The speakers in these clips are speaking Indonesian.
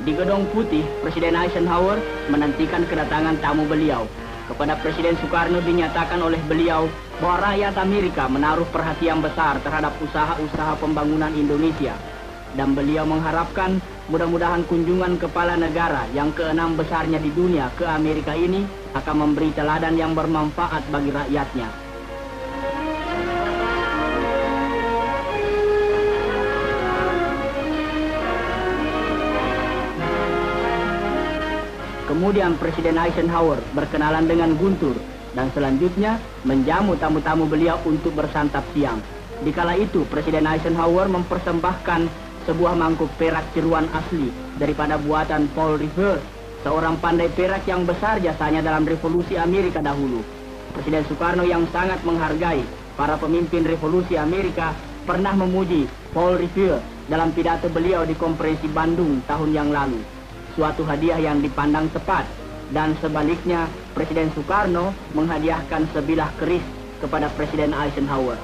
Di Gedung Putih, Presiden Eisenhower menantikan kedatangan tamu beliau. Kepada Presiden Soekarno dinyatakan oleh beliau bahwa rakyat Amerika menaruh perhatian besar terhadap usaha-usaha pembangunan Indonesia. Dan beliau mengharapkan mudah-mudahan kunjungan kepala negara yang ke-6 besarnya di dunia ke Amerika ini akan memberi teladan yang bermanfaat bagi rakyatnya. Kemudian Presiden Eisenhower berkenalan dengan Guntur dan selanjutnya menjamu tamu-tamu beliau untuk bersantap siang. Dikala itu Presiden Eisenhower mempersembahkan sebuah mangkuk perak tiruan asli daripada buatan Paul Revere, seorang pandai perak yang besar jasanya dalam revolusi Amerika dahulu. Presiden Soekarno yang sangat menghargai para pemimpin revolusi Amerika pernah memuji Paul Revere dalam pidato beliau di konferensi Bandung tahun yang lalu. Suatu hadiah yang dipandang tepat, dan sebaliknya Presiden Soekarno menghadiahkan sebilah keris kepada Presiden Eisenhower.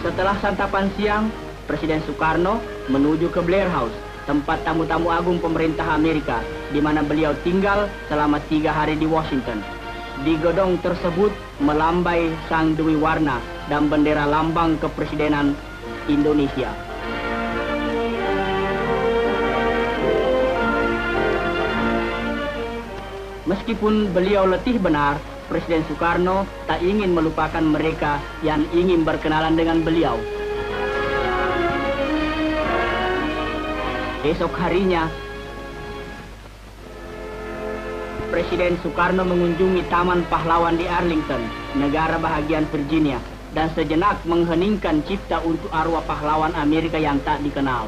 Setelah santapan siang, Presiden Soekarno menuju ke Blair House, tempat tamu-tamu agung pemerintah Amerika, di mana beliau tinggal selama 3 hari di Washington. Di gedung tersebut melambai sang Dewi Warna dan bendera lambang kepresidenan Indonesia. Meskipun beliau letih benar, Presiden Soekarno tak ingin melupakan mereka yang ingin berkenalan dengan beliau. Esok harinya, Presiden Soekarno mengunjungi Taman Pahlawan di Arlington, negara bahagian Virginia, dan sejenak mengheningkan cipta untuk arwah pahlawan Amerika yang tak dikenal.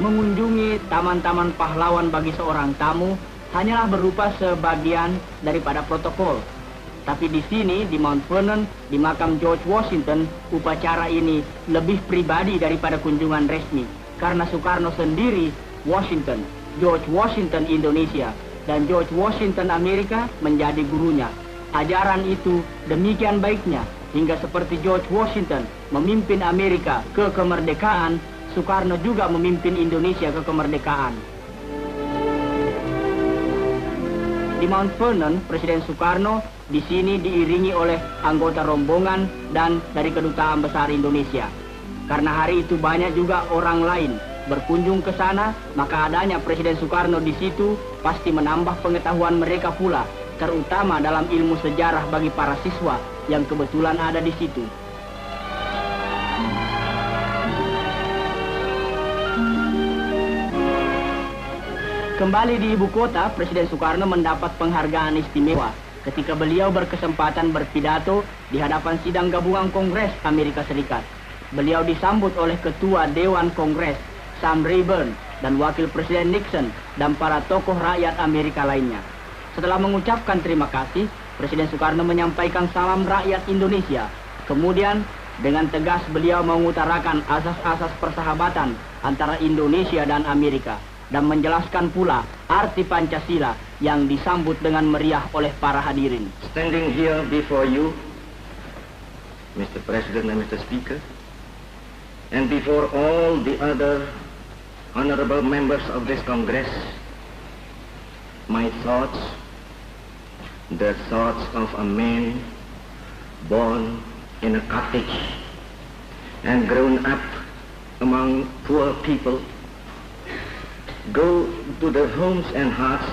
Mengunjungi taman-taman pahlawan bagi seorang tamu hanyalah berupa sebagian daripada protokol. Tapi di sini, di Mount Vernon, di makam George Washington, upacara ini lebih pribadi daripada kunjungan resmi. Karena Soekarno sendiri, Washington, George Washington Indonesia, dan George Washington Amerika menjadi gurunya. Ajaran itu demikian baiknya, hingga seperti George Washington memimpin Amerika ke kemerdekaan, Soekarno juga memimpin Indonesia ke kemerdekaan. Di Mount Vernon, Presiden Soekarno di sini diiringi oleh anggota rombongan dan dari Kedutaan Besar Indonesia. Karena hari itu banyak juga orang lain berkunjung ke sana, maka adanya Presiden Soekarno di situ pasti menambah pengetahuan mereka pula, terutama dalam ilmu sejarah bagi para siswa yang kebetulan ada di situ. Kembali di ibu kota, Presiden Soekarno mendapat penghargaan istimewa ketika beliau berkesempatan berpidato di hadapan sidang gabungan Kongres Amerika Serikat. Beliau disambut oleh Ketua Dewan Kongres, Sam Rayburn, dan Wakil Presiden Nixon, dan para tokoh rakyat Amerika lainnya. Setelah mengucapkan terima kasih, Presiden Soekarno menyampaikan salam rakyat Indonesia. Kemudian, dengan tegas beliau mengutarakan asas-asas persahabatan antara Indonesia dan Amerika, dan menjelaskan pula arti Pancasila yang disambut dengan meriah oleh para hadirin. Standing here before you, Mr. President and Mr. Speaker, and before all the other honorable members of this Congress, my thoughts, the thoughts of a man born in a cottage and grown up among poor people, go to the homes and hearts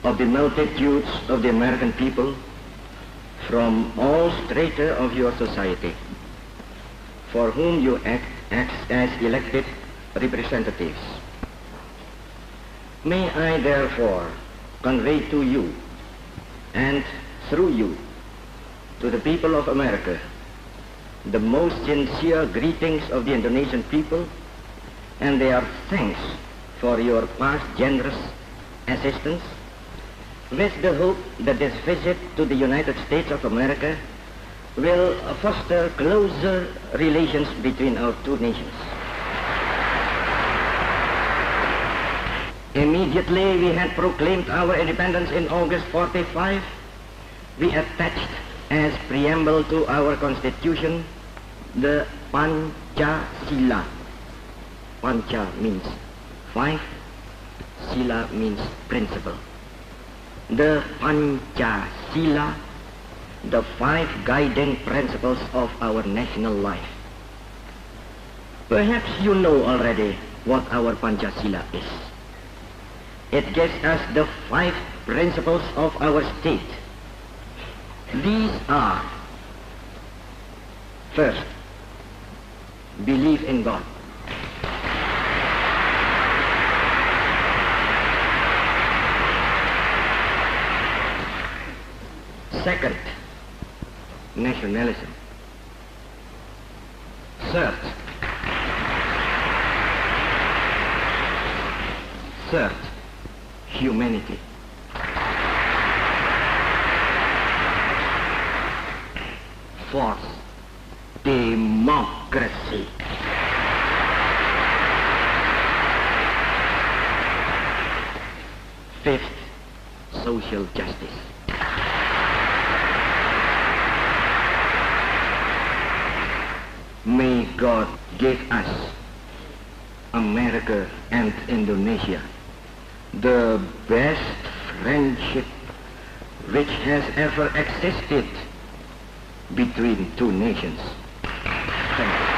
of the multitudes of the American people from all strata of your society, for whom you act as elected representatives. May I therefore convey to you and through you to the people of America the most sincere greetings of the Indonesian people and their thanks for your past generous assistance, with the hope that this visit to the United States of America will foster closer relations between our two nations. Immediately we had proclaimed our independence in August 45, we attached as preamble to our constitution the Pancasila. Pancha means 5, Sila means principle. The Pancasila, the 5 guiding principles of our national life. Perhaps you know already what our Pancasila is. It gives us the 5 principles of our state. These are: first, believe in God. Second, nationalism. Third, humanity. Fourth, democracy. Fifth, social justice. May God give us, America and Indonesia, the best friendship which has ever existed between two nations. Thank you.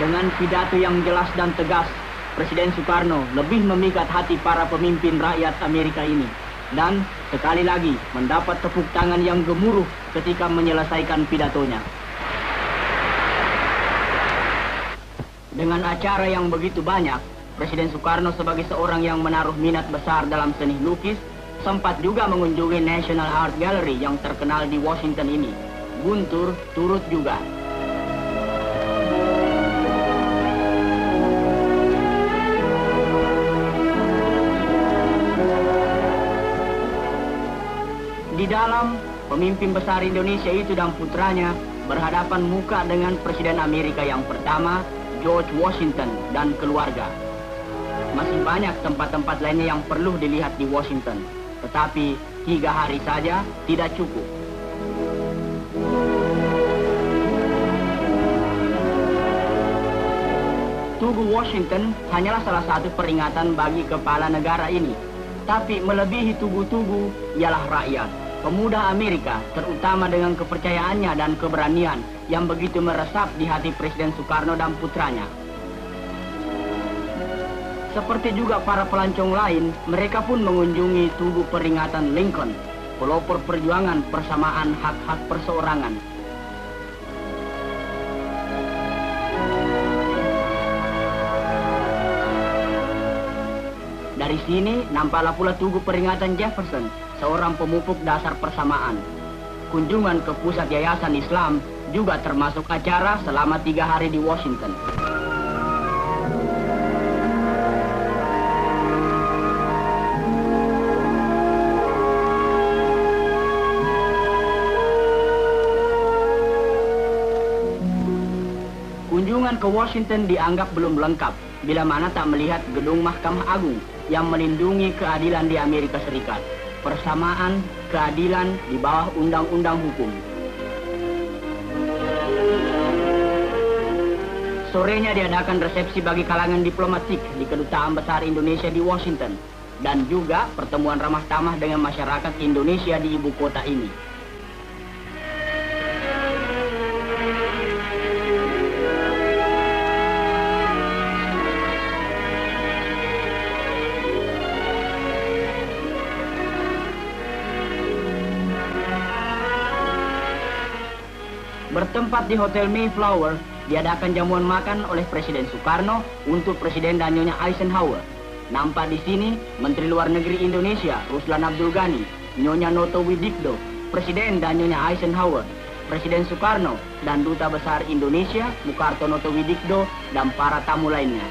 Dengan pidato yang jelas dan tegas, Presiden Soekarno lebih memikat hati para pemimpin rakyat Amerika ini. Dan sekali lagi mendapat tepuk tangan yang gemuruh ketika menyelesaikan pidatonya. Dengan acara yang begitu banyak, Presiden Soekarno sebagai seorang yang menaruh minat besar dalam seni lukis, sempat juga mengunjungi National Art Gallery yang terkenal di Washington ini. Guntur turut juga. Di dalam, pemimpin besar Indonesia itu dan putranya berhadapan muka dengan Presiden Amerika yang pertama, George Washington, dan keluarga. Masih banyak tempat-tempat lainnya yang perlu dilihat di Washington, tetapi 3 hari saja tidak cukup. Tugu Washington hanyalah salah satu peringatan bagi kepala negara ini, tapi melebihi tugu-tugu ialah rakyat. Pemuda Amerika, terutama dengan kepercayaannya dan keberanian yang begitu meresap di hati Presiden Soekarno dan putranya. Seperti juga para pelancong lain, mereka pun mengunjungi tugu peringatan Lincoln, pelopor perjuangan persamaan hak-hak perseorangan. Dari sini nampaklah pula tugu peringatan Jefferson, seorang pemupuk dasar persamaan. Kunjungan ke pusat yayasan Islam juga termasuk acara selama 3 hari di Washington. Kunjungan ke Washington dianggap belum lengkap bila mana tak melihat gedung Mahkamah Agung yang melindungi keadilan di Amerika Serikat. Persamaan, keadilan di bawah undang-undang hukum. Sorenya diadakan resepsi bagi kalangan diplomatik di Kedutaan Besar Indonesia di Washington. Dan juga pertemuan ramah tamah dengan masyarakat Indonesia di ibu kota ini. Bertempat di Hotel Mayflower, diadakan jamuan makan oleh Presiden Soekarno untuk Presiden dan Nyonya Eisenhower. Nampak di sini Menteri Luar Negeri Indonesia, Ruslan Abdul Ghani, Nyonya Noto Widikdo, Presiden dan Nyonya Eisenhower, Presiden Soekarno, dan Duta Besar Indonesia, Mukarto Noto Widikdo, dan para tamu lainnya.